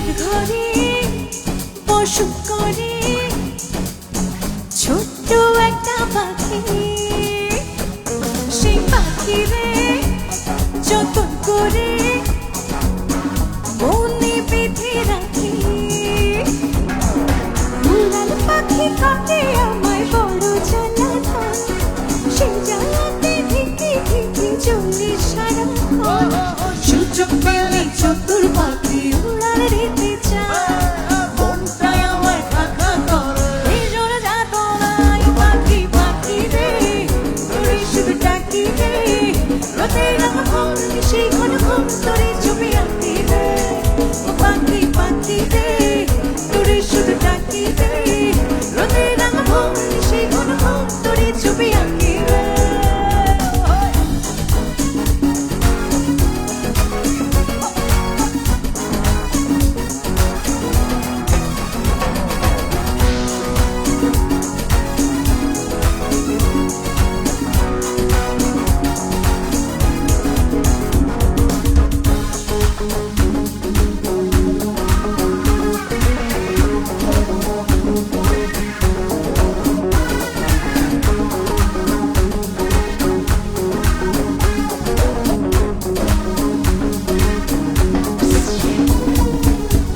আমার ঘরে বসত করে ছোট্ট একটা পাখি। সেই পাখিরে যতন করে মনে বেঁধে রাখি। উড়াল পাখি কাটে আমায় বড় জ্বালাতন, সেই জ্বালাতে থেকে থেকে চলি সারাক্ষণ। সুযোগ পেলে চতুর পাখি উড়াল দিতে চায়, মনটাই আমার খাকা করে। ভীষণ যাতনায় পাখি পাখি রে, তোরে শুধু ডাকি রে। রোদের আগুন সেই ঘন ঘন তোরে ছবি আঁকি রে। ও পাখি পাখি রে, তোরে শুধু ডাকি রে। রোদের আগুন সেই ঘন ঘন তোরে ছবি আঁকি রে।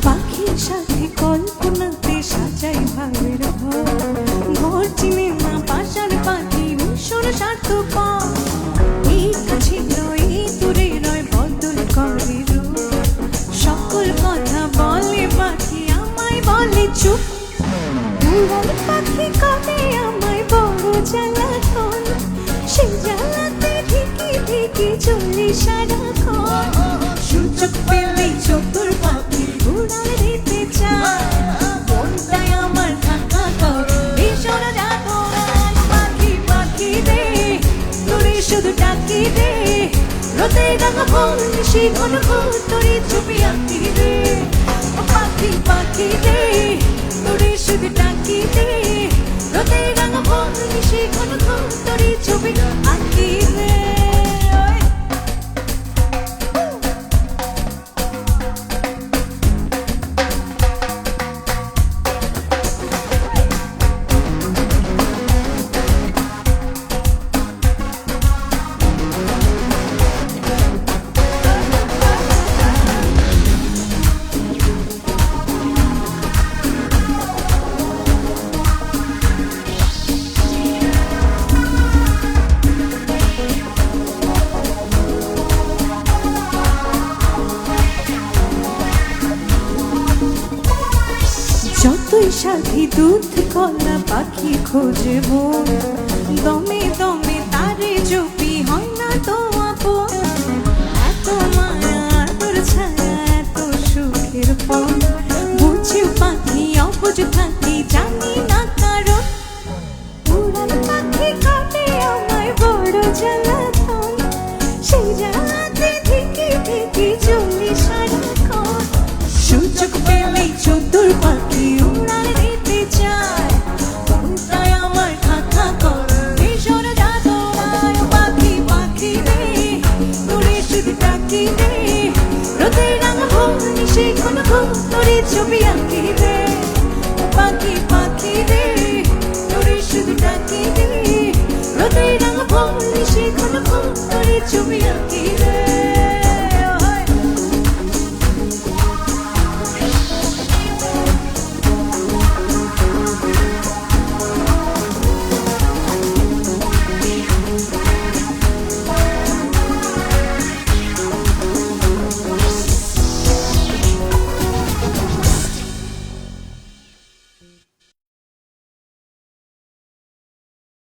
পাখির সাথে কল্পনাতে সাজাই ভাবের ঘর। ঘর চিনে না বাসার পাখি ভীষণ স্বার্থপর। এই কাছে নয় এই দূরে নয় বদল করে রূপ। সকল কথা বলে পাখি আমায় বলে চুপ। উড়াল পাখি করে আমায় বড় জ্বালাতন, সেই জ্বালাতে ঢেকে ঢেকে চলি সারাক্ষণ। সুযোগ পেলেই চতুর পাখি উড়াল দিতে চায়, মনটাই আমার খাকা করে। ভীষণ যাতনায় পাখি পাখি রে, তোরে শুধু ডাকি রে। রোদের আগুন সেই ঘন ঘন তোরে ছবি আঁকি রে। ও পাখি পাখি রে, তোরে শুধু ডাকি রে। রোদের আগুন সেই ঘন ঘন তোরে ছবি আঁকি রে। যতই সাথী দুধ কলা পাখি খোঁজে মন, দমে দমে তারে জপি হয় না তো আপন। এত মায়া তোর ছায়া এত সুখের পর, বুঝি পাখি অবুঝ থাকি জানি না কারণ। উড়াল পাখি কাটে আমায় বড় জ্বালাতন, সেই জ্বালাতে থেকে থেকে চলি সারাক্ষণ। সুযোগ পেলেই চতুর পাখি উড়াল দিতে চায়, মনটাই আমার খাকা করে। ভীষণ যাতনায় পাখি পাখি রে, তোরে শুধু ডাকি রে। রোদের আগুন সেই ঘন ঘন তোরে ছবি আঁকি রে। ও পাখি পাখি রে, তোরে শুধু ডাকি রে। রোদের আগুন সেই ঘন ঘন তোরে ছবি আঁকি রে।